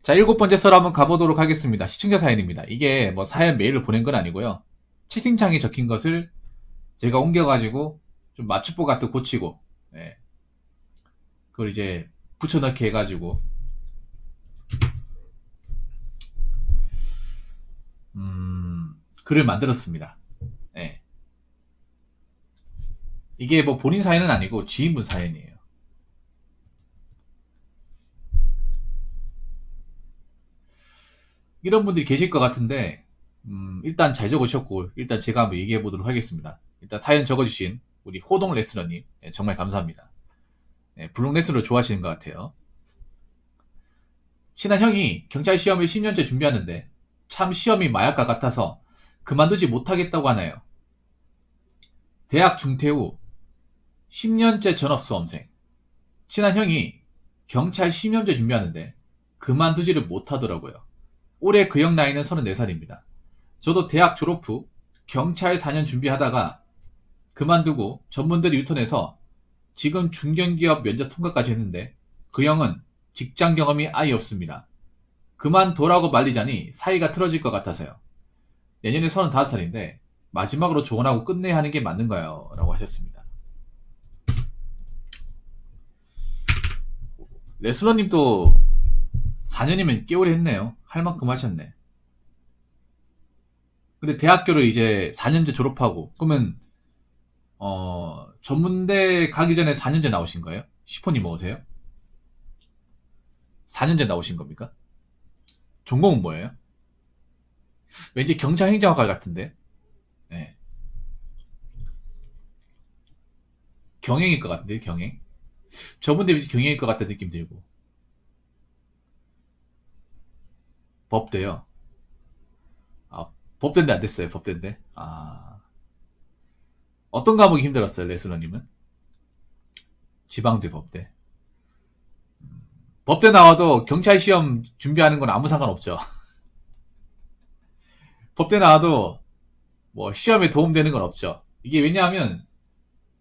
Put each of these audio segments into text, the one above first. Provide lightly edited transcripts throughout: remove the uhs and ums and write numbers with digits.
자, 7번째 썰 한번 가보도록 하겠습니다. 시청자 사연입니다. 이게 뭐 사연 메일로 보낸 건 아니고요. 채팅창에 적힌 것을 제가 옮겨가지고 좀 맞춤법 같은 거 고치고, 예, 그걸 이제 붙여넣기 해가지고, 글을 만들었습니다. 예. 이게 뭐 본인 사연은 아니고 지인분 사연이에요. 이런 분들이 계실 것 같은데, 일단 잘 적으셨고, 일단 제가 한번 얘기해 보도록 하겠습니다. 일단 사연 적어주신 우리 호동 레슬러님, 예, 정말 감사합니다. 예, 블록 레슬러 좋아하시는 것 같아요. 친한 형이 경찰 시험을 10년째 준비하는데, 참 시험이 마약과 같아서 그만두지 못하겠다고 하나요. 대학 중퇴 후 10년째 전업수험생. 친한 형이 경찰 10년째 준비하는데, 그만두지를 못하더라고요. 올해 그 형 나이는 34살입니다. 저도 대학 졸업 후 경찰 4년 준비하다가 그만두고 전문대로 유턴해서 지금 중견기업 면접 통과까지 했는데 그 형은 직장 경험이 아예 없습니다. 그만둬라고 말리자니 사이가 틀어질 것 같아서요. 내년에 35살인데 마지막으로 조언하고 끝내야 하는 게 맞는가요? 라고 하셨습니다. 레슬러님도 4년이면 꽤 오래 했네요. 할 만큼 하셨네. 근데 대학교를 이제 4년제 졸업하고 그러면 전문대 가기 전에 4년제 나오신 거예요? 시폰이 뭐세요? 4년제 나오신 겁니까? 전공은 뭐예요? 왠지 경찰행정학과 같은데. 네. 경영일 것 같은데, 경영. 저분들 왠지 경영일 것 같다는 느낌 들고. 법대요. 아, 법대인데 안 됐어요, 법대인데. 아, 어떤 과목이 힘들었어요, 레슬러님은? 지방대 법대. 법대 나와도 경찰 시험 준비하는 건 아무 상관없죠. 법대 나와도 뭐 시험에 도움되는 건 없죠. 이게 왜냐하면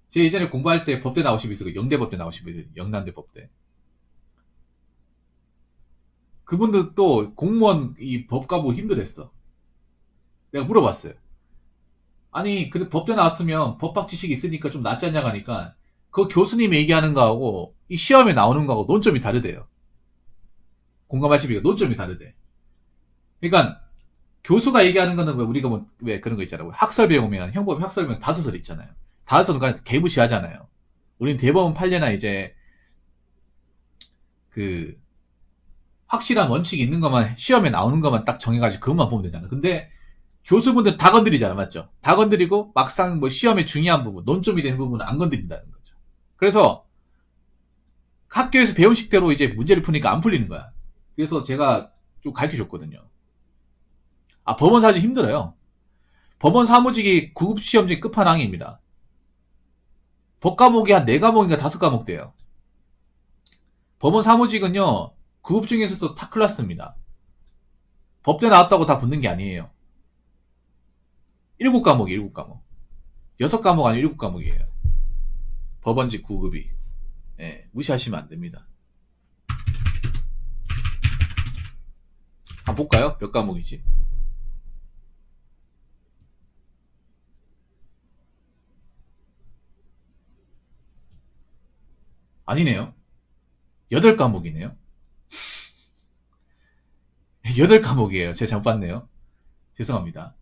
제 예전에 공부할 때 법대 나오신 분 있어요. 영대법대 나오신 분 있어요. 영남대 법대. 그분들 또 공무원 이 법과목 힘들었어. 내가 물어봤어요. 아니, 그래 법대 나왔으면 법학 지식이 있으니까 좀 낫지 않냐 하니까 그 교수님이 얘기하는 거하고 이 시험에 나오는 거하고 논점이 다르대요. 공감하시니까 논점이 다르대. 그러니까 교수가 얘기하는 거는 왜 우리가 뭐 왜 그런 거 있잖아요. 학설 배우면 형법 학설 배우면 다섯설 있잖아요. 다섯설은 그냥 개무시하잖아요. 우린 대법원 판례나 이제 그 확실한 원칙이 있는 것만 시험에 나오는 것만 딱 정해가지고 그것만 보면 되잖아. 근데 교수분들 다 건드리잖아, 맞죠? 다 건드리고 막상 뭐 시험에 중요한 부분, 논점이 되는 부분은 안 건드린다는 거죠. 그래서 학교에서 배운 식대로 이제 문제를 푸니까 안 풀리는 거야. 그래서 제가 좀 가르쳐 줬거든요. 아, 법원 사실 힘들어요. 법원 사무직이 9급 시험 중 끝판왕입니다. 법과목이 한 4과목인가 5과목 돼요. 법원 사무직은요, 9급 중에서도 탑 클래스입니다. 법대 나왔다고 다 붙는 게 아니에요. 7과목이 7과목. 6과목 아니고 7과목이에요. 법원직 9급이. 예, 무시하시면 안 됩니다. 한번 볼까요? 몇 과목이지? 아니네요. 8과목이네요. 8과목이에요. 제가 잘못 봤네요. 죄송합니다.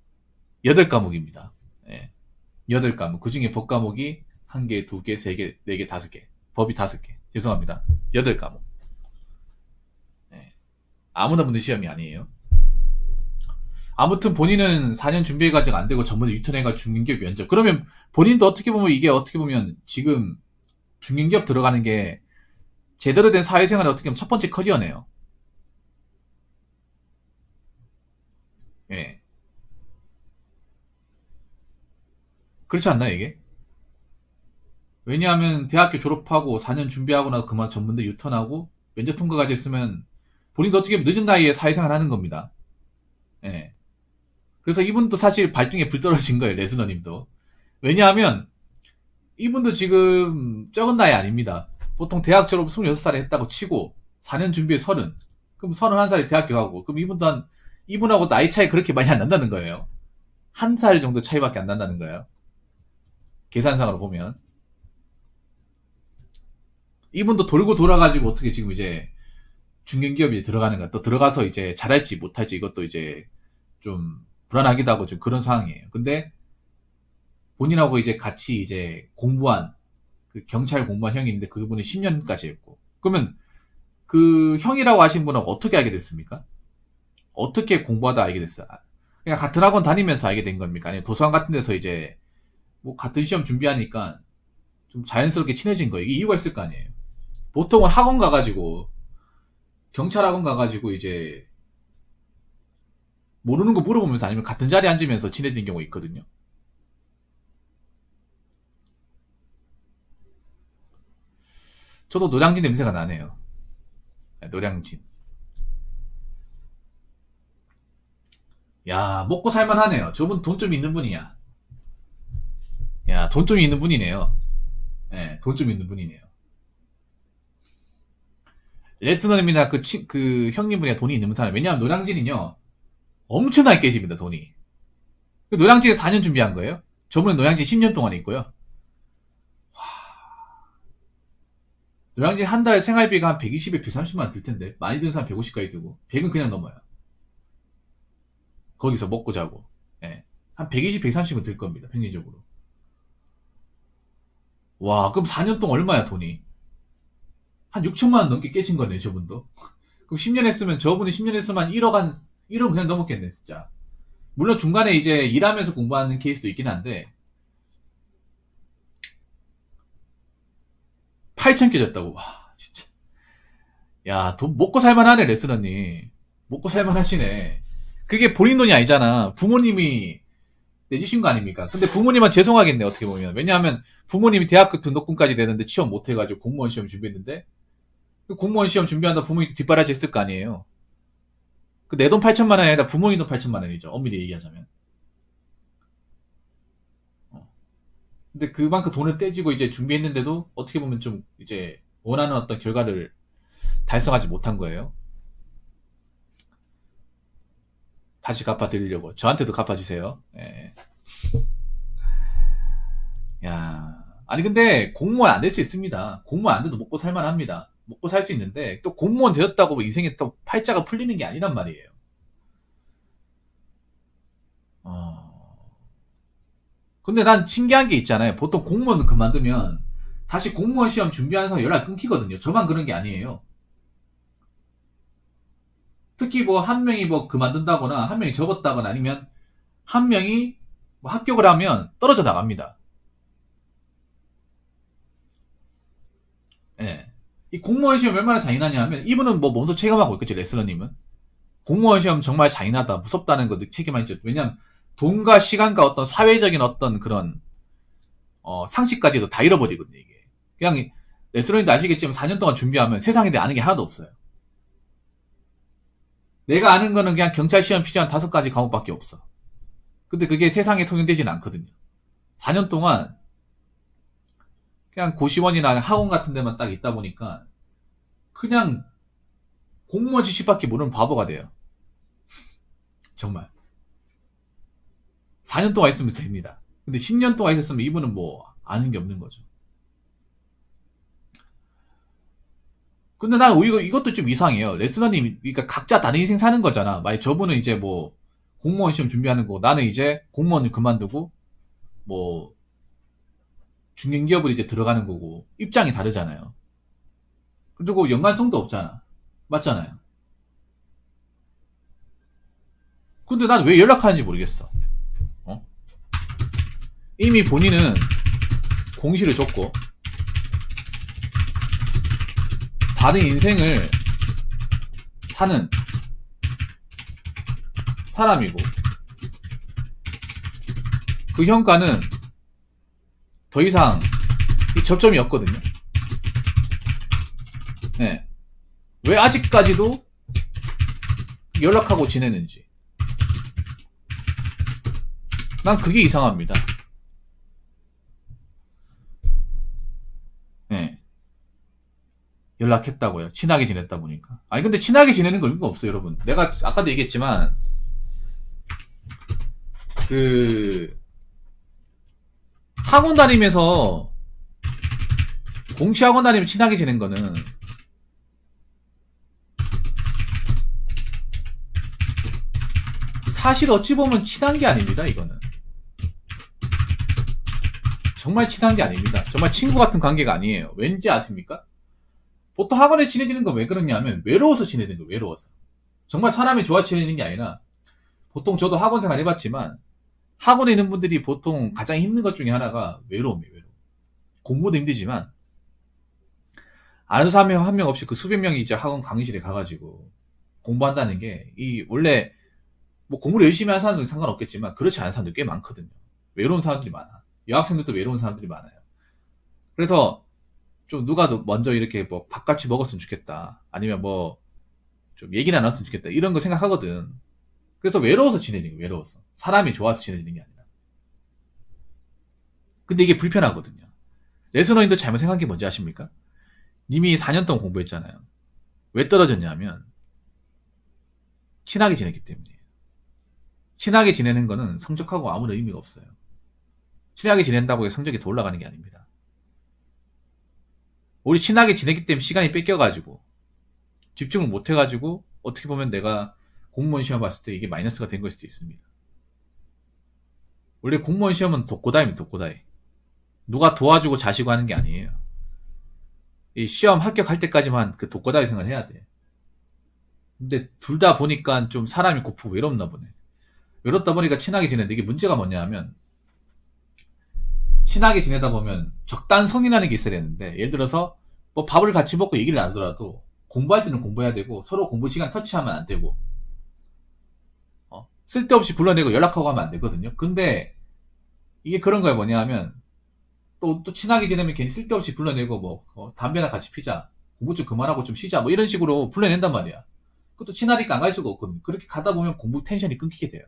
8과목입니다. 예. 8과목. 그 중에 법과목이 1개, 2개, 3개, 4개, 5개. 법이 5개. 죄송합니다. 8과목. 예. 아무나 붙는 시험이 아니에요. 아무튼 본인은 4년 준비해가지고 안 되고 전부 다 유턴해가 중견기업 면접. 그러면 본인도 어떻게 보면 이게 어떻게 보면 지금 중견기업 들어가는 게 제대로 된 사회생활의 어떻게 보면 첫 번째 커리어네요. 예. 그렇지 않나요, 이게? 왜냐하면 대학교 졸업하고 4년 준비하고 나서 그만 전문대 유턴하고 면접 통과까지 했으면 본인도 어떻게 보면 늦은 나이에 사회생활 하는 겁니다. 예. 그래서 이분도 사실 발등에 불 떨어진 거예요, 레스너님도. 왜냐하면 이분도 지금 적은 나이 아닙니다. 보통 대학 졸업 26살에 했다고 치고 4년 준비에 30. 그럼 31살에 대학교 가고, 그럼 이분하고 나이 차이 그렇게 많이 안 난다는 거예요. 한 살 정도 차이밖에 안 난다는 거예요. 계산상으로 보면. 이분도 돌고 돌아가지고 어떻게 지금 이제 중견기업이 들어가는가, 또 들어가서 이제 잘할지 못할지 이것도 이제 좀 불안하기도 하고 좀 그런 상황이에요. 근데 본인하고 이제 같이 이제 공부한, 그 경찰 공부한 형이 있는데 그분이 10년까지 했고. 그러면 그 형이라고 하신 분하고 어떻게 알게 됐습니까? 어떻게 공부하다 알게 됐어요? 그냥 같은 학원 다니면서 알게 된 겁니까? 아니면 도서관 같은 데서 이제 뭐 같은 시험 준비하니까 좀 자연스럽게 친해진 거예요. 이게 이유가 있을 거 아니에요. 보통은 학원 가가지고, 경찰 학원 가가지고 이제 모르는 거 물어보면서 아니면 같은 자리에 앉으면서 친해진 경우가 있거든요. 저도 노량진 냄새가 나네요. 노량진. 야, 먹고 살만하네요. 저분 돈 좀 있는 분이야. 야, 돈 좀 있는 분이네요. 예, 돈 좀 있는 분이네요. 레스너님이나 그 형님분이 돈이 있는 분이잖아요. 왜냐하면 노량진은요, 엄청나게 깨집니다, 돈이. 그 노량진에서 4년 준비한 거예요. 저분은 노량진 10년 동안 있고요. 노량진 한 달 생활비가 한 120에 130만 원 들 텐데, 많이 든 사람 150까지 들고, 100은 그냥 넘어요. 거기서 먹고 자고. 예. 한 120, 130은 들 겁니다, 평균적으로. 와, 그럼 4년 동안 얼마야, 돈이? 한 6천만 원 넘게 깨진 거네, 저분도. 그럼 10년 했으면, 저분이 10년 했으면 한 1억 그냥 넘었겠네, 진짜. 물론 중간에 이제 일하면서 공부하는 케이스도 있긴 한데, 8천 깨졌다고. 와, 진짜. 야, 돈 먹고 살만하네, 레스너님. 먹고 살만하시네. 그게 본인 돈이 아니잖아. 부모님이 내주신 거 아닙니까? 근데 부모님은 죄송하겠네, 어떻게 보면. 왜냐하면 부모님이 대학교 등록금까지 내는데 취업 못 해가지고 공무원 시험 준비했는데, 그 공무원 시험 준비한다 부모님이 뒷바라지 했을 거 아니에요. 그 내 돈 8천만 원이 아니라 부모님 돈 8천만 원이죠. 엄밀히 얘기하자면. 어. 근데 그만큼 돈을 떼지고 이제 준비했는데도 어떻게 보면 좀 이제 원하는 어떤 결과를 달성하지 못한 거예요. 다시 갚아드리려고. 저한테도 갚아주세요. 예. 야, 아니 근데 공무원 안 될 수 있습니다. 공무원 안 돼도 먹고 살만합니다. 먹고 살 수 있는데 또 공무원 되었다고 뭐 인생에 또 팔자가 풀리는 게 아니란 말이에요. 어. 근데 난 신기한 게 있잖아요. 보통 공무원 그만두면 다시 공무원 시험 준비하는 사람 연락 끊기거든요. 저만 그런 게 아니에요. 특히 뭐 한 명이 뭐 그만둔다거나 한 명이 접었다거나 아니면 한 명이 뭐 합격을 하면 떨어져 나갑니다. 예. 이 공무원 시험 얼마나 잔인하냐 하면 이분은 뭐 몸소 체감하고 있겠죠, 레슬러님은. 공무원 시험 정말 잔인하다, 무섭다는 거 체감하죠. 왜냐면 돈과 시간과 어떤 사회적인 어떤 그런 상식까지도 다 잃어버리거든요, 이게. 그냥 레슬러님도 아시겠지만 4년 동안 준비하면 세상에 대해 아는 게 하나도 없어요. 내가 아는 거는 그냥 경찰 시험 필요한 5가지 과목밖에 없어. 근데 그게 세상에 통용되지는 않거든요. 4년 동안 그냥 고시원이나 학원 같은 데만 딱 있다 보니까 그냥 공무원 지식밖에 모르는 바보가 돼요. 정말. 4년 동안 있으면 됩니다. 근데 10년 동안 있었으면 이분은 뭐 아는 게 없는 거죠. 근데 난 오히려 이것도 좀 이상해요. 레스너님, 그러니까 각자 다른 인생 사는 거잖아. 만약 저분은 이제 뭐 공무원 시험 준비하는 거, 나는 이제 공무원을 그만두고 뭐 중견기업을 이제 들어가는 거고 입장이 다르잖아요. 그리고 연관성도 없잖아. 맞잖아요. 근데 난 왜 연락하는지 모르겠어. 어? 이미 본인은 공시를 줬고 다른 인생을 사는 사람이고 그 형과는 더 이상 이 접점이 없거든요. 네. 왜 아직까지도 연락하고 지내는지 난 그게 이상합니다. 네. 연락했다고요. 친하게 지냈다 보니까. 아니 근데 친하게 지내는 거 의미가 없어요, 여러분. 내가 아까도 얘기했지만 그 학원 다니면서 공시 학원 다니면 친하게 지낸 거는 사실 어찌 보면 친한 게 아닙니다. 이거는 정말 친한 게 아닙니다. 정말 친구 같은 관계가 아니에요. 왠지 아십니까? 보통 학원에 친해지는 건 왜 그러냐면 외로워서 친해지는 거예요. 외로워서. 정말 사람이 좋아 친해지는 게 아니라 보통 저도 학원 생활 해봤지만 학원에 있는 분들이 보통 가장 힘든 것 중에 하나가 외로움이에요. 외로움. 공부도 힘들지만 아는 사람 한 명 없이 그 수백 명이 이제 학원 강의실에 가가지고 공부한다는 게 이 원래 뭐 공부를 열심히 하는 사람들은 상관없겠지만 그렇지 않은 사람들 꽤 많거든요. 외로운 사람들이 많아. 여학생들도 외로운 사람들이 많아요. 그래서 좀 누가 먼저 이렇게 뭐 밥같이 먹었으면 좋겠다. 아니면 뭐 좀 얘기 나눴으면 좋겠다. 이런 거 생각하거든. 그래서 외로워서 지내는 거예요. 외로워서. 사람이 좋아서 지내지는 게 아니라. 근데 이게 불편하거든요. 레스너님도 잘못 생각한 게 뭔지 아십니까? 님이 4년 동안 공부했잖아요. 왜 떨어졌냐면 친하게 지냈기 때문이에요. 친하게 지내는 거는 성적하고 아무런 의미가 없어요. 친하게 지낸다고 해서 성적이 더 올라가는 게 아닙니다. 우리 친하게 지냈기 때문에 시간이 뺏겨가지고 집중을 못해가지고 어떻게 보면 내가 공무원 시험 봤을 때 이게 마이너스가 된 걸 수도 있습니다. 원래 공무원 시험은 독고다이입니다. 독고다이. 누가 도와주고 자시고 하는 게 아니에요. 이 시험 합격할 때까지만 그 독고다이 생활을 해야 돼. 근데 둘 다 보니까 좀 사람이 고프고 외롭나 보네. 외롭다 보니까 친하게 지내는데 이게 문제가 뭐냐 하면 친하게 지내다 보면 적단성이라는 게 있어야 되는데 예를 들어서 뭐 밥을 같이 먹고 얘기를 나누더라도 공부할 때는 공부해야 되고 서로 공부 시간 터치하면 안 되고 쓸데없이 불러내고 연락하고 하면 안 되거든요. 근데 이게 그런 거야 뭐냐 하면 또 친하게 지내면 괜히 쓸데없이 불러내고 뭐 담배나 같이 피자 공부 좀 그만하고 좀 쉬자 뭐 이런 식으로 불러낸단 말이야. 그것도 친하니까 안 갈 수가 없거든요. 그렇게 가다 보면 공부 텐션이 끊기게 돼요.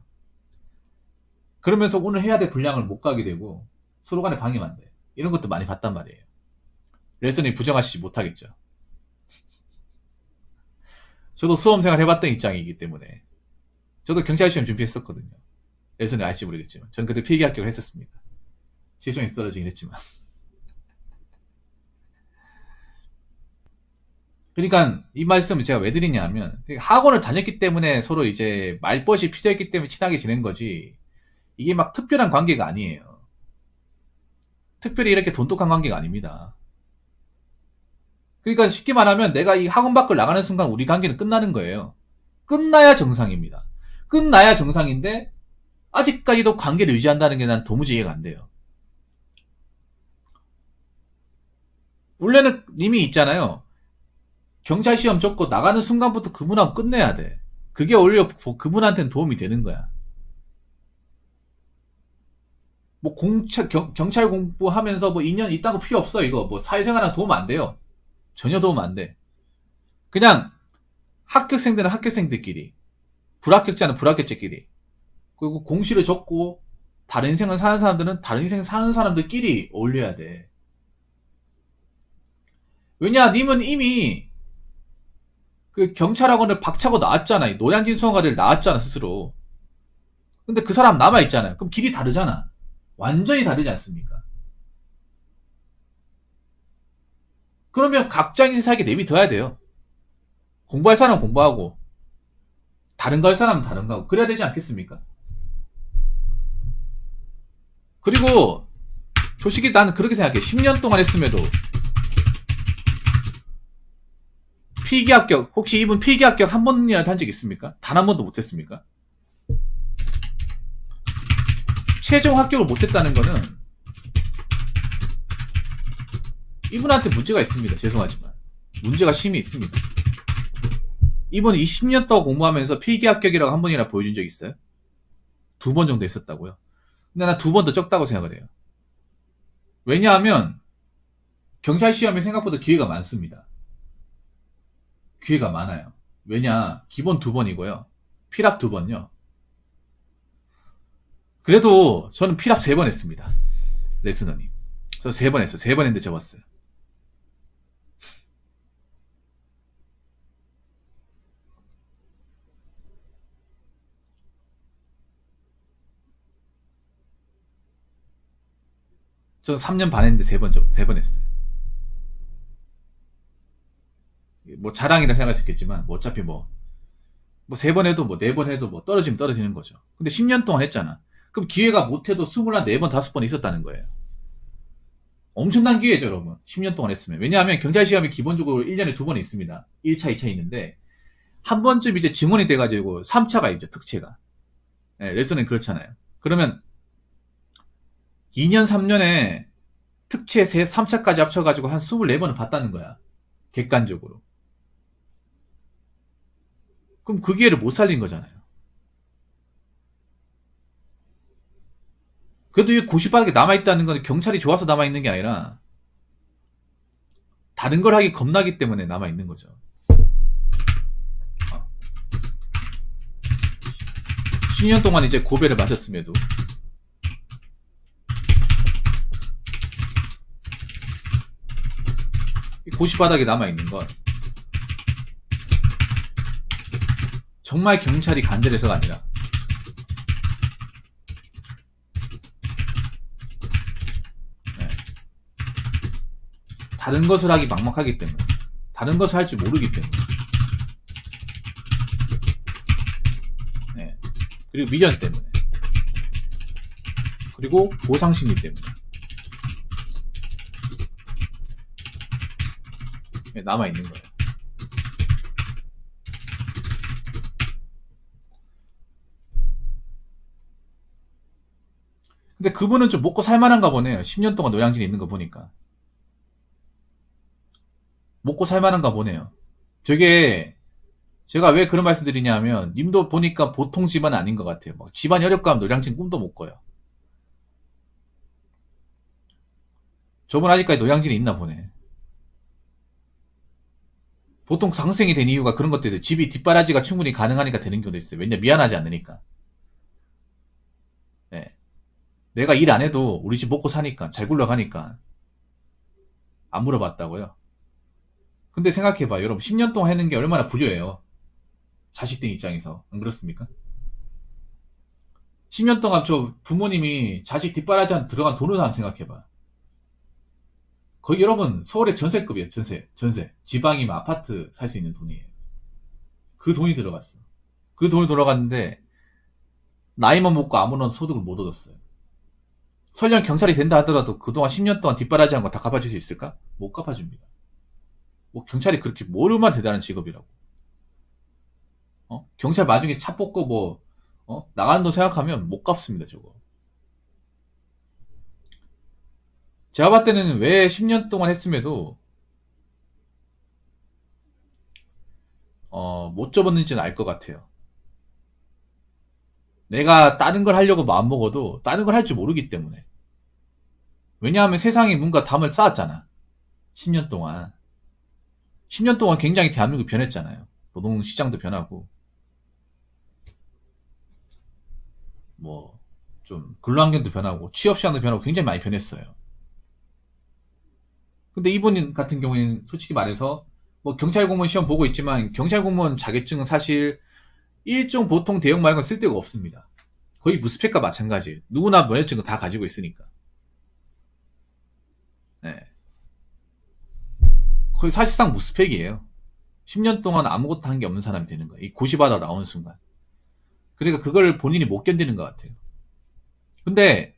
그러면서 오늘 해야 될 분량을 못 가게 되고 서로 간에 방해만 안 돼. 이런 것도 많이 봤단 말이에요. 레슨이 부정하시지 못하겠죠. 저도 수험생활 해봤던 입장이기 때문에 저도 경찰 시험 준비했었거든요. 레슨이 아실지 모르겠지만 저는 그때 필기 합격을 했었습니다. 최종이 떨어지긴 했지만 그러니까 이 말씀을 제가 왜 드리냐면 학원을 다녔기 때문에 서로 이제 말벗이 피져있기 때문에 친하게 지낸 거지 이게 막 특별한 관계가 아니에요. 특별히 이렇게 돈독한 관계가 아닙니다. 그러니까 쉽게 말하면 내가 이 학원 밖을 나가는 순간 우리 관계는 끝나는 거예요. 끝나야 정상입니다. 끝나야 정상인데 아직까지도 관계를 유지한다는 게 난 도무지 이해가 안 돼요. 원래는 님이 있잖아요. 경찰 시험 접고 나가는 순간부터 그분하고 끝내야 돼. 그게 오히려 그분한테는 도움이 되는 거야. 뭐 경찰 공부하면서 뭐 2년 있다고 필요 없어. 이거 뭐 사회생활에 도움 안 돼요. 전혀 도움 안 돼. 그냥 합격생들은 합격생들끼리, 불합격자는 불합격자끼리, 그리고 공시를 적고 다른 인생을 사는 사람들은 다른 인생을 사는 사람들끼리 어울려야 돼. 왜냐, 님은 이미 그 경찰학원을 박차고 나왔잖아. 노량진 수험가를 나왔잖아, 스스로. 근데 그 사람 남아있잖아요. 그럼 길이 다르잖아. 완전히 다르지 않습니까? 그러면 각자 인생 살게 내비둬야 돼요. 공부할 사람은 공부하고 다른 거 할 사람은 다른 거 하고 그래야 되지 않겠습니까? 그리고 솔직히 나는 그렇게 생각해. 10년 동안 했음에도 필기 합격, 혹시 이분 필기 합격 한 번이라도 한 적 있습니까? 단 한 번도 못했습니까? 최종 합격을 못했다는 거는 이분한테 문제가 있습니다. 죄송하지만 문제가 심히 있습니다. 이분이 20년 동안 공부하면서 필기 합격이라고 한 번이나 보여준 적 있어요? 2번 정도 했었다고요? 근데 난 2번 더 적다고 생각을 해요. 왜냐하면 경찰 시험에 생각보다 기회가 많습니다. 기회가 많아요. 왜냐, 기본 2번이고요. 필합 2번요. 그래도 저는 필합 3번 했습니다. 레스너님. 저 3번 했어요. 3번 했는데 접었어요. 저는 3년 반 했는데 3번 했어요. 뭐 자랑이라 생각할 수 있겠지만, 뭐 어차피 뭐 3번 해도 뭐 4번 해도 뭐 떨어지면 떨어지는 거죠. 근데 10년 동안 했잖아. 그럼 기회가 못해도 24번, 5번 있었다는 거예요. 엄청난 기회죠, 여러분. 10년 동안 했으면. 왜냐하면 경찰시험이 기본적으로 1년에 2번 있습니다. 1차, 2차 있는데, 한 번쯤 이제 증원이 돼가지고 3차가 있죠, 특채가. 네, 레슨은 그렇잖아요. 그러면 2년, 3년에 특채 3차까지 합쳐가지고 한 24번을 봤다는 거야. 객관적으로. 그럼 그 기회를 못 살린 거잖아요. 그래도 이 90바닥에 남아있다는 건 경찰이 좋아서 남아있는 게 아니라 다른 걸 하기 겁나기 때문에 남아있는 거죠. 10년 동안 이제 고배를 마셨음에도 이 90바닥에 남아있는 건 정말 경찰이 간절해서가 아니라 다른 것을 하기 막막하기 때문에, 다른 것을 할 줄 모르기 때문에, 네. 그리고 미련 때문에, 그리고 보상심리 때문에, 네, 남아있는 거예요. 근데 그분은 좀 먹고 살만한가 보네요. 10년 동안 노량진에 있는 거 보니까. 먹고 살만한가 보네요. 저게 제가 왜 그런 말씀 드리냐면, 님도 보니까 보통 집안은 아닌 것 같아요. 막 집안이 어렵고 하면 노량진 꿈도 못 꿔요. 저분 아직까지 노량진에 있나 보네. 보통 상생이 된 이유가 그런 것도 있어요. 집이 뒷바라지가 충분히 가능하니까 되는 경우도 있어요. 왜냐, 미안하지 않으니까. 네. 내가 일 안 해도 우리 집 먹고 사니까, 잘 굴러가니까. 안 물어봤다고요? 근데 생각해봐. 여러분, 10년 동안 했는 게 얼마나 불효해요. 자식들 입장에서. 안 그렇습니까? 10년 동안 저 부모님이 자식 뒷바라지 한 들어간 돈을 한번 생각해봐. 거의 여러분, 서울의 전세급이에요. 전세. 지방이면 아파트 살 수 있는 돈이에요. 그 돈이 들어갔어. 그 돈이 들어갔는데, 나이만 먹고 아무런 소득을 못 얻었어요. 설령 경찰이 된다 하더라도 그동안 10년 동안 뒷바라지 한 거 다 갚아줄 수 있을까? 못 갚아줍니다. 뭐 경찰이 그렇게 뭐르만 대단한 직업이라고. 경찰 마중에 차 뽑고 뭐 나가는 돈 생각하면 못 갚습니다, 저거. 제가 봤을 때는 왜 10년 동안 했음에도 못 접었는지는 알 것 같아요. 내가 다른 걸 하려고 마음먹어도 다른 걸 할 줄 모르기 때문에. 왜냐하면 세상에 뭔가 담을 쌓았잖아. 10년 동안. 10년 동안 굉장히 대한민국이 변했잖아요. 노동시장도 변하고, 뭐, 좀, 근로환경도 변하고, 취업시장도 변하고 굉장히 많이 변했어요. 근데 이분 같은 경우에는 솔직히 말해서, 뭐, 경찰 공무원 시험 보고 있지만, 경찰 공무원 자격증은 사실, 일종 보통 대형 말고는 쓸데가 없습니다. 거의 무스펙과 마찬가지예요. 누구나 면허증은 다 가지고 있으니까. 네. 거의 사실상 무스펙이에요. 10년 동안 아무것도 한 게 없는 사람이 되는 거예요. 이 고시받아 나오는 순간. 그러니까 그걸 본인이 못 견디는 것 같아요. 근데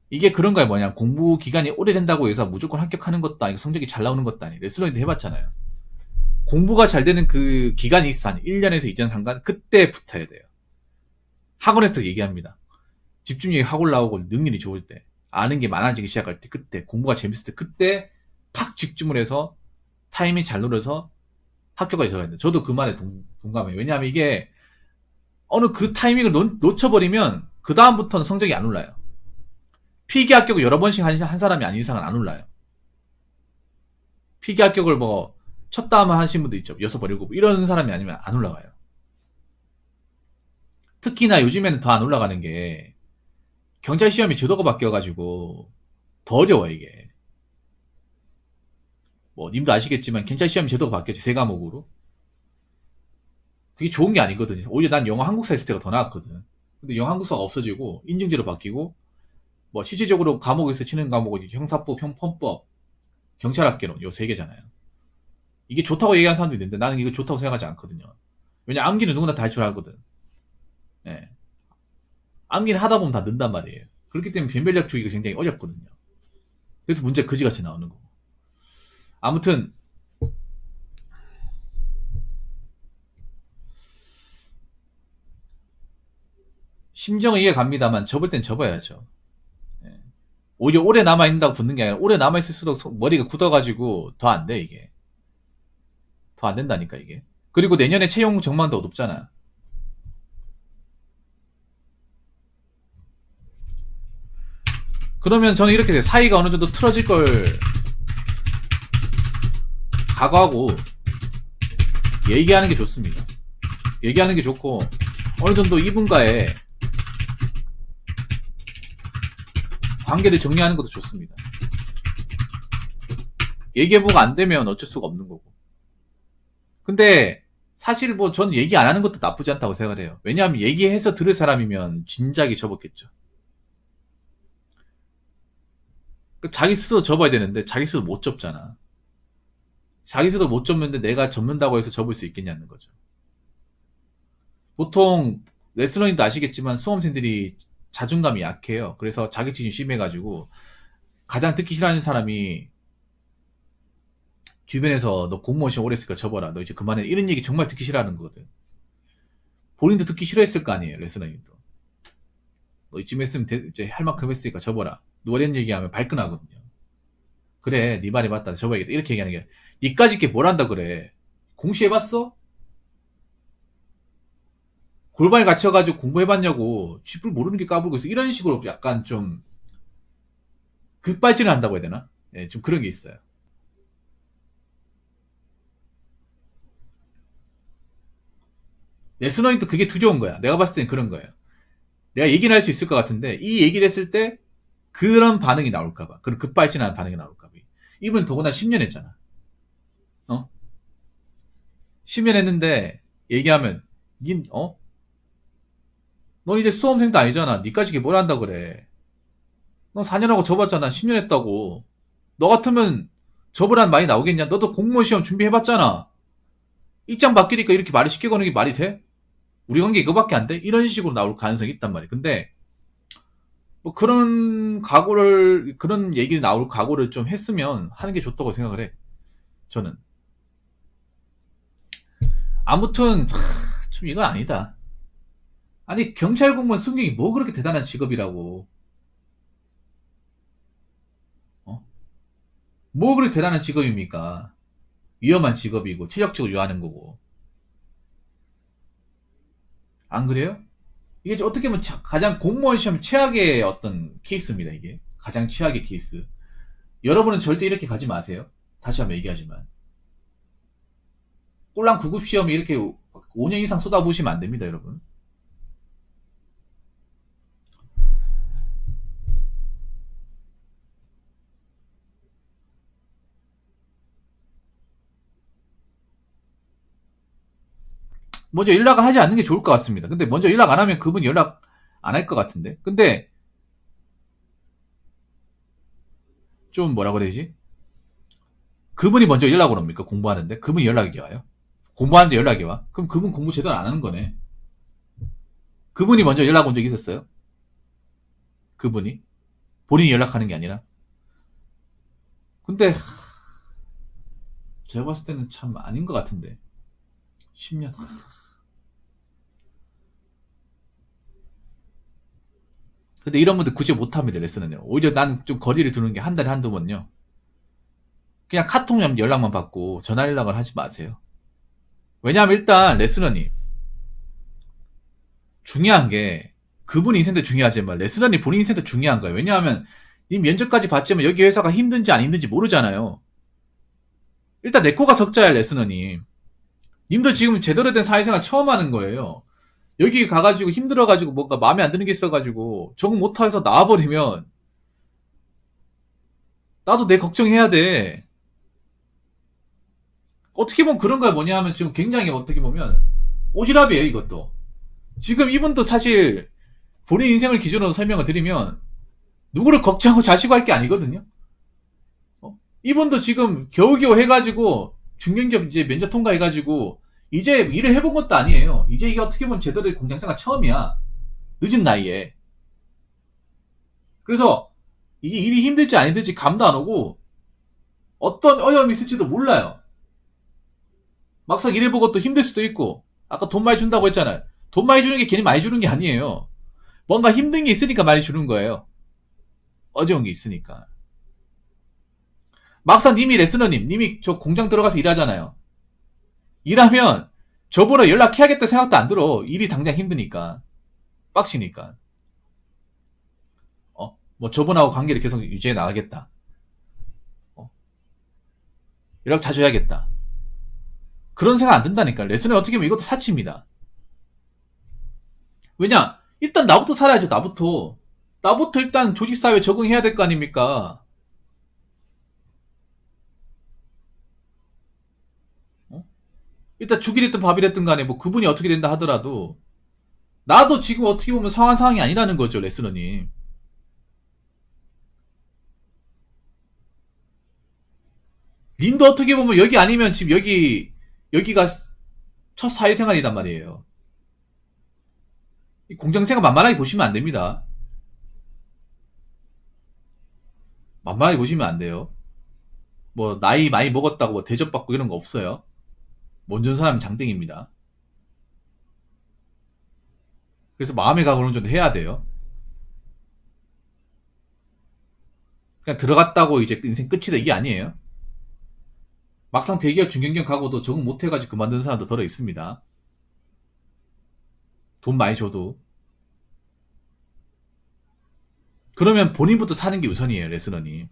이게 그런 거야. 뭐냐, 공부 기간이 오래된다고 해서 무조건 합격하는 것도 아니고 성적이 잘 나오는 것도 아니에요. 레슬러인도 해봤잖아요. 공부가 잘 되는 그 기간이 있어. 한 1년에서 2년 상간. 그때 붙어야 돼요. 학원에서 얘기합니다. 집중력이 확 올라오고 능률이 좋을 때, 아는 게 많아지기 시작할 때, 그때 공부가 재밌을 때, 그때 팍 집중을 해서 타이밍 잘 노려서 학교까지 들어가야 돼요. 저도 그 말에 동감해요. 왜냐하면 이게 어느 그 타이밍을 놓쳐버리면 그 다음부터는 성적이 안 올라요. 필기 합격을 여러 번씩 한 사람이 아닌 이상은 안 올라요. 필기 합격을 뭐 쳤다 하면 하신 분도 있죠. 6번, 7번 이런 사람이 아니면 안 올라가요. 특히나 요즘에는 더 안 올라가는 게 경찰 시험이 제도가 바뀌어가지고 더 어려워 이게. 뭐 님도 아시겠지만 경찰 시험 제도가 바뀌었죠. 3과목으로. 그게 좋은 게 아니거든요. 오히려 난 영어 한국사 했을 때가 더 나았거든. 근데 영어 한국사가 없어지고 인증제로 바뀌고 뭐 실질적으로 과목에서 치는 과목은 형사법, 형법법, 경찰학개론 요 세 개잖아요. 이게 좋다고 얘기하는 사람도 있는데 나는 이거 좋다고 생각하지 않거든요. 왜냐 암기는 누구나 다 할 줄 알거든. 예. 암기는 하다 보면 다 는단 말이에요. 그렇기 때문에 변별력 주기가 굉장히 어렵거든요. 그래서 문제 그지같이 나오는 거고. 아무튼 심정은 이해 갑니다만 접을 땐 접어야죠. 예. 오히려 오래 남아있는다고 붙는 게 아니라 오래 남아있을수록 머리가 굳어가지고 더 안 돼 이게. 더 안 된다니까 이게. 그리고 내년에 채용 전망도 어둡잖아. 그러면 저는 이렇게 돼요. 사이가 어느 정도 틀어질 걸 각오하고 얘기하는 게 좋습니다. 얘기하는 게 좋고 어느 정도 이분과의 관계를 정리하는 것도 좋습니다. 얘기해보고 안 되면 어쩔 수가 없는 거고. 근데 사실 뭐 전 얘기 안 하는 것도 나쁘지 않다고 생각을 해요. 왜냐하면 얘기해서 들을 사람이면 진작에 접었겠죠. 자기 스스로 접어야 되는데 자기 스스로 못 접잖아. 자기 스스로 못 접는데 내가 접는다고 해서 접을 수 있겠냐는 거죠. 보통 레슬러님도 아시겠지만 수험생들이 자존감이 약해요. 그래서 자격지심이 심해가지고 가장 듣기 싫어하는 사람이 주변에서 너 공무원 시험 오래 했으니까 접어라. 너 이제 그만해. 이런 얘기 정말 듣기 싫어하는 거거든. 본인도 듣기 싫어했을 거 아니에요. 레슬러님도. 너 이쯤 했으면 이제 할 만큼 했으니까 접어라. 누가 이런 얘기하면 발끈하거든요. 그래, 네 말이 맞다. 접어야겠다. 이렇게 얘기하는 게 니까짓 게 뭘 한다 그래. 공시해봤어? 골반에 갇혀가지고 공부해봤냐고. 쥐뿔 모르는 게 까불고 있어. 이런 식으로 약간 좀 급발진을 한다고 해야 되나? 예, 좀 그런 게 있어요. 레슬러님도 그게 두려운 거야. 내가 봤을 땐 그런 거예요. 내가 얘기는 할 수 있을 것 같은데 이 얘기를 했을 때 그런 반응이 나올까봐. 그런 급발진하는 반응이 나올까봐. 이분 더구나 10년 했잖아. 10년 했는데 얘기하면 넌 이제 수험생도 아니잖아. 니까지 뭘 한다 그래. 넌 4년하고 접었잖아. 10년 했다고. 너 같으면 접으란 말이 나오겠냐? 너도 공무원 시험 준비해봤잖아. 입장 바뀌니까 이렇게 말이 쉽게 거는 게 말이 돼? 우리 관계 이거밖에 안 돼? 이런 식으로 나올 가능성이 있단 말이야. 근데 뭐 그런 얘기 나올 각오를 좀 했으면 하는 게 좋다고 생각을 해. 저는. 아무튼 좀 이건 아니다. 아니 경찰 공무원 승객이 뭐 그렇게 대단한 직업이라고. 뭐 그렇게 대단한 직업입니까? 위험한 직업이고 체력적으로 요하는 거고. 안 그래요? 이게 어떻게 보면 가장 공무원 시험 최악의 어떤 케이스입니다. 이게 가장 최악의 케이스. 여러분은 절대 이렇게 가지 마세요. 다시 한번 얘기하지만 꼴랑 9급 시험에 이렇게 5년 이상 쏟아부으시면 안 됩니다, 여러분. 먼저 연락을 하지 않는 게 좋을 것 같습니다. 근데 먼저 연락 안 하면 그분 연락 안 할 것 같은데. 근데 좀 뭐라 그래야지? 그분이 먼저 연락을 옵니까? 공부하는데? 그분이 연락이 와요? 공부하는데 연락이 와? 그럼 그분 공부 제대로 안 하는 거네. 그분이 먼저 연락 온 적 있었어요? 그분이? 본인이 연락하는 게 아니라? 근데 제가 봤을 때는 참 아닌 것 같은데. 10년. 근데 이런 분들 굳이 못합니다, 레슨은요. 오히려 나는 좀 거리를 두는 게 한 달에 한두 번요. 그냥 카톡 연락만 받고 전화 연락을 하지 마세요. 왜냐하면 일단 레슨러님 중요한 게 그분 인생도 중요하지만 레슨러님 본인 인생도 중요한 거예요. 왜냐하면 님 면접까지 봤지만 여기 회사가 힘든지 안 힘든지 모르잖아요. 일단 내 코가 석자야, 레슨러님. 님도 지금 제대로 된 사회생활 처음 하는 거예요. 여기 가가지고 힘들어가지고 뭔가 마음에 안 드는 게 있어가지고 적응 못해서 나와버리면 나도 내 걱정해야 돼. 어떻게 보면 그런 걸 뭐냐 하면 지금 굉장히 어떻게 보면 오지랖이에요, 이것도. 지금 이분도 사실 본인 인생을 기준으로 설명을 드리면 누구를 걱정하고 자시고 할 게 아니거든요. 이분도 지금 겨우겨우 해가지고 중견기업 이제 면접 통과해가지고 이제 일을 해본 것도 아니에요. 이제 이게 어떻게 보면 제대로 공장생활 처음이야. 늦은 나이에. 그래서 이게 일이 힘들지 안 힘들지 감도 안 오고 어떤 어려움이 있을지도 몰라요. 막상 일해보고 또 힘들 수도 있고 아까 돈 많이 준다고 했잖아요. 돈 많이 주는 게 괜히 많이 주는 게 아니에요. 뭔가 힘든 게 있으니까 많이 주는 거예요. 어려운 게 있으니까. 막상 님이 레스너님, 님이 저 공장 들어가서 일하잖아요. 일하면 저보러 연락해야겠다 생각도 안 들어. 일이 당장 힘드니까. 빡시니까. 뭐 저분하고 관계를 계속 유지해 나가겠다. 연락 자주 해야겠다. 그런 생각 안 든다니까. 레슨은 어떻게 보면 이것도 사치입니다. 왜냐? 일단 나부터 살아야죠. 나부터 일단 조직사회에 적응해야 될 거 아닙니까? 일단 죽이 됐든 밥이 됐든 간에 뭐 그분이 어떻게 된다 하더라도 나도 지금 어떻게 보면 상한 상황이 아니라는 거죠. 레스너님. 님도 어떻게 보면 여기 아니면 지금 여기가 첫 사회생활이단 말이에요. 공장생활 만만하게 보시면 안 됩니다. 만만하게 보시면 안 돼요. 뭐 나이 많이 먹었다고 뭐 대접받고 이런 거 없어요. 먼저 사람 장땡입니다. 그래서 마음의 각오를 어느 정도 해야 돼요. 그냥 들어갔다고 이제 인생 끝이다 이게 아니에요. 막상 대기업 중견기업 가고도 적응 못해가지고 그만두는 사람도 더러 있습니다. 돈 많이 줘도. 그러면 본인부터 사는 게 우선이에요. 레스너님.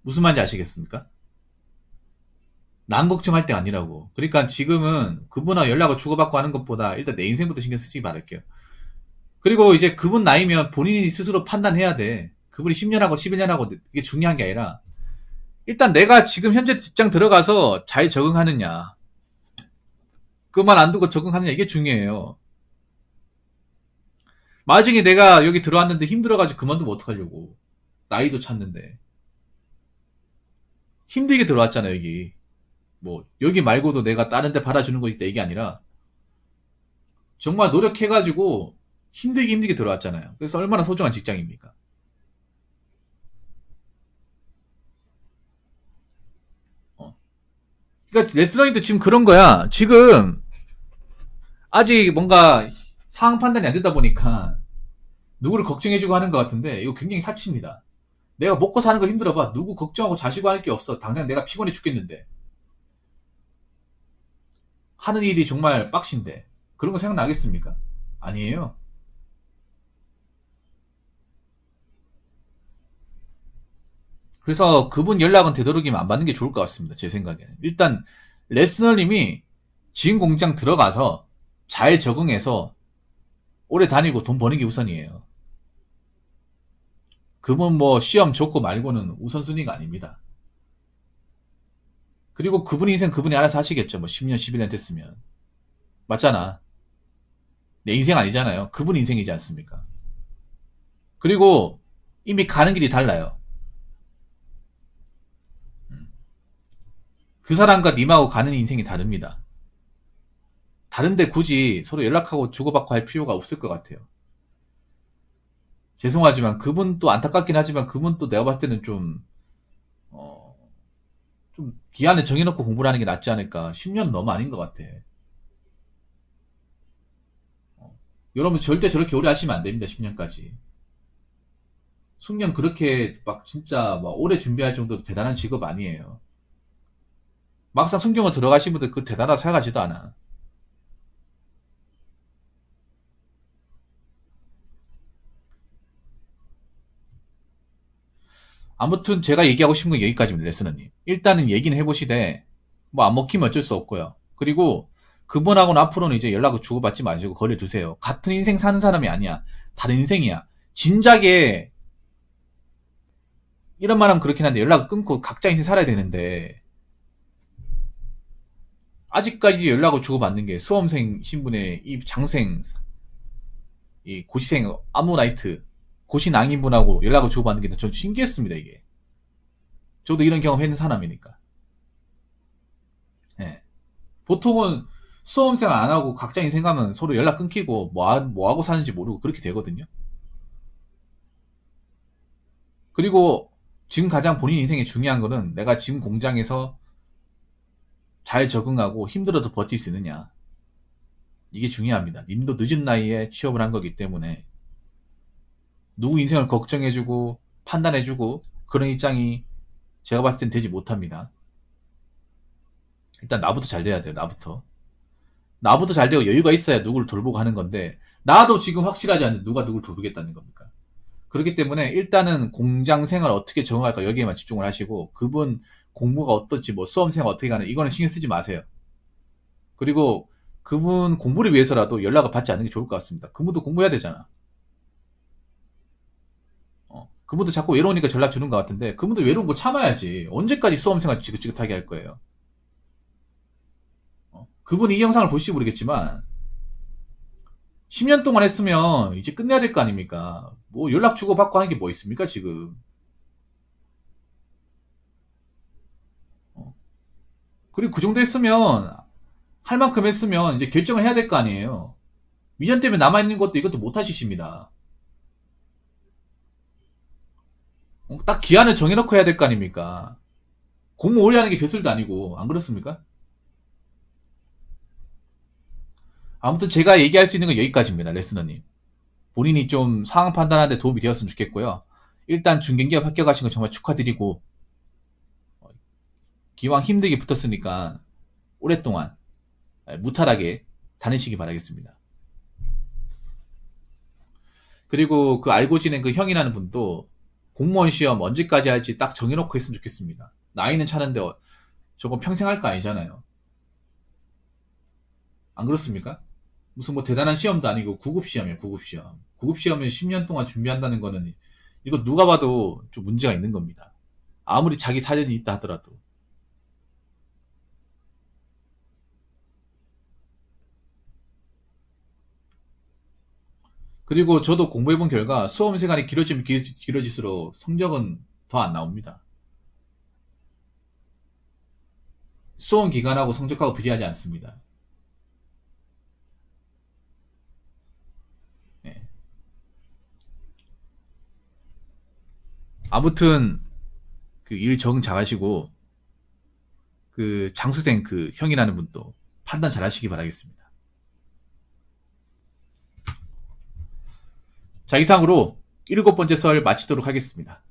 무슨 말인지 아시겠습니까? 남 걱정할 때가 아니라고. 그러니까 지금은 그분하고 연락을 주고받고 하는 것보다 일단 내 인생부터 신경 쓰시기 바랄게요. 그리고 이제 그분 나이면 본인이 스스로 판단해야 돼. 그분이 10년하고 11년하고 이게 중요한 게 아니라 일단 내가 지금 현재 직장 들어가서 잘 적응하느냐. 그만 안 두고 적응하느냐 이게 중요해요. 나중에 내가 여기 들어왔는데 힘들어가지고 그만두면 어떡하려고. 나이도 찼는데. 힘들게 들어왔잖아 여기. 뭐 여기 말고도 내가 다른 데 받아주는 거 있다 이게 아니라 정말 노력해가지고 힘들게 들어왔잖아요. 그래서 얼마나 소중한 직장입니까? 그러니까 레슬러님도 지금 그런 거야. 지금 아직 뭔가 상황 판단이 안 되다 보니까 누구를 걱정해주고 하는 것 같은데 이거 굉장히 사치입니다. 내가 먹고 사는 거 힘들어봐. 누구 걱정하고 자시고 할 게 없어. 당장 내가 피곤해 죽겠는데. 하는 일이 정말 빡신데. 그런 거 생각나겠습니까? 아니에요. 그래서 그분 연락은 되도록이면 안 받는 게 좋을 것 같습니다. 제 생각에는. 일단 레스너님이 지인 공장 들어가서 잘 적응해서 오래 다니고 돈 버는 게 우선이에요. 그분 뭐 시험 좋고 말고는 우선순위가 아닙니다. 그리고 그분 인생 그분이 알아서 하시겠죠. 뭐 10년, 11년 됐으면. 맞잖아. 내 인생 아니잖아요. 그분 인생이지 않습니까? 그리고 이미 가는 길이 달라요. 그 사람과 님하고 가는 인생이 다릅니다. 다른데 굳이 서로 연락하고 주고받고 할 필요가 없을 것 같아요. 죄송하지만 그분도 안타깝긴 하지만 그분도 내가 봤을 때는 어, 좀 기한을 정해놓고 공부를 하는 게 낫지 않을까. 10년 너무 아닌 것 같아. 여러분 절대 저렇게 오래 하시면 안 됩니다. 10년까지. 숙련 그렇게 막 진짜 막 오래 준비할 정도로 대단한 직업 아니에요. 막상 순경을 들어가신 분들 그 대단하다 생각하지도 않아. 아무튼 제가 얘기하고 싶은 건 여기까지입니다. 레스너님. 일단은 얘기는 해보시되 뭐 안 먹히면 어쩔 수 없고요. 그리고 그분하고는 앞으로는 이제 연락을 주고받지 마시고 거리 두세요. 같은 인생 사는 사람이 아니야. 다른 인생이야. 진작에 이런 말 하면 그렇긴 한데 연락을 끊고 각자 인생 살아야 되는데 아직까지 연락을 주고받는 게 수험생 신분의 이 장생, 이 고시생 아모나이트, 고시낭인분하고 연락을 주고받는 게 전 신기했습니다, 이게. 저도 이런 경험 했는 사람이니까. 예. 보통은 수험생 안 하고 각자 인생 가면 서로 연락 끊기고 뭐 하고 사는지 모르고 그렇게 되거든요. 그리고 지금 가장 본인 인생에 중요한 거는 내가 지금 공장에서 잘 적응하고 힘들어도 버틸 수 있느냐. 이게 중요합니다. 님도 늦은 나이에 취업을 한 거기 때문에 누구 인생을 걱정해주고 판단해주고 그런 입장이 제가 봤을 땐 되지 못합니다. 일단 나부터 잘 돼야 돼요. 나부터 잘 되고 여유가 있어야 누구를 돌보고 하는 건데 나도 지금 확실하지 않는데 누가 누구를 돌보겠다는 겁니까? 그렇기 때문에 일단은 공장 생활 어떻게 적응할까 여기에만 집중을 하시고 그분 공부가 어떨지 뭐 수험생활 어떻게 가는 이거는 신경 쓰지 마세요. 그리고 그분 공부를 위해서라도 연락을 받지 않는 게 좋을 것 같습니다. 그분도 공부해야 되잖아. 그분도 자꾸 외로우니까 전락 주는 것 같은데 그분도 외로운 거 참아야지. 언제까지 수험생활 지긋지긋하게 할 거예요. 그분이 이 영상을 보실지 모르겠지만 10년 동안 했으면 이제 끝내야 될 거 아닙니까? 뭐 연락 주고받고 하는 게 뭐 있습니까 지금? 그리고 그 정도 했으면 할 만큼 했으면 이제 결정을 해야 될 거 아니에요. 미련 때문에 남아있는 것도 이것도 못 하시십니다. 딱 기한을 정해놓고 해야 될 거 아닙니까? 공모 오래 하는 게 벼슬도 아니고 안 그렇습니까? 아무튼 제가 얘기할 수 있는 건 여기까지입니다. 레스너님. 본인이 좀 상황 판단하는데 도움이 되었으면 좋겠고요. 일단 중견기업 합격하신 거 정말 축하드리고 기왕 힘들게 붙었으니까 오랫동안 무탈하게 다니시기 바라겠습니다. 그리고 그 알고 지낸 그 형이라는 분도 공무원 시험 언제까지 할지 딱 정해놓고 했으면 좋겠습니다. 나이는 차는데 저건 평생 할 거 아니잖아요. 안 그렇습니까? 무슨 뭐 대단한 시험도 아니고 구급시험이에요, 구급시험. 구급시험을 10년 동안 준비한다는 거는 이거 누가 봐도 좀 문제가 있는 겁니다. 아무리 자기 사전이 있다 하더라도. 그리고 저도 공부해본 결과 수험 시간이 길어지면 길어질수록 성적은 더 안 나옵니다. 수험 기간하고 성적하고 비례하지 않습니다. 예. 아무튼 그 일 적응 잘하시고 그 장수생 그 형이라는 분도 판단 잘하시기 바라겠습니다. 자, 이상으로 7번째 썰 마치도록 하겠습니다.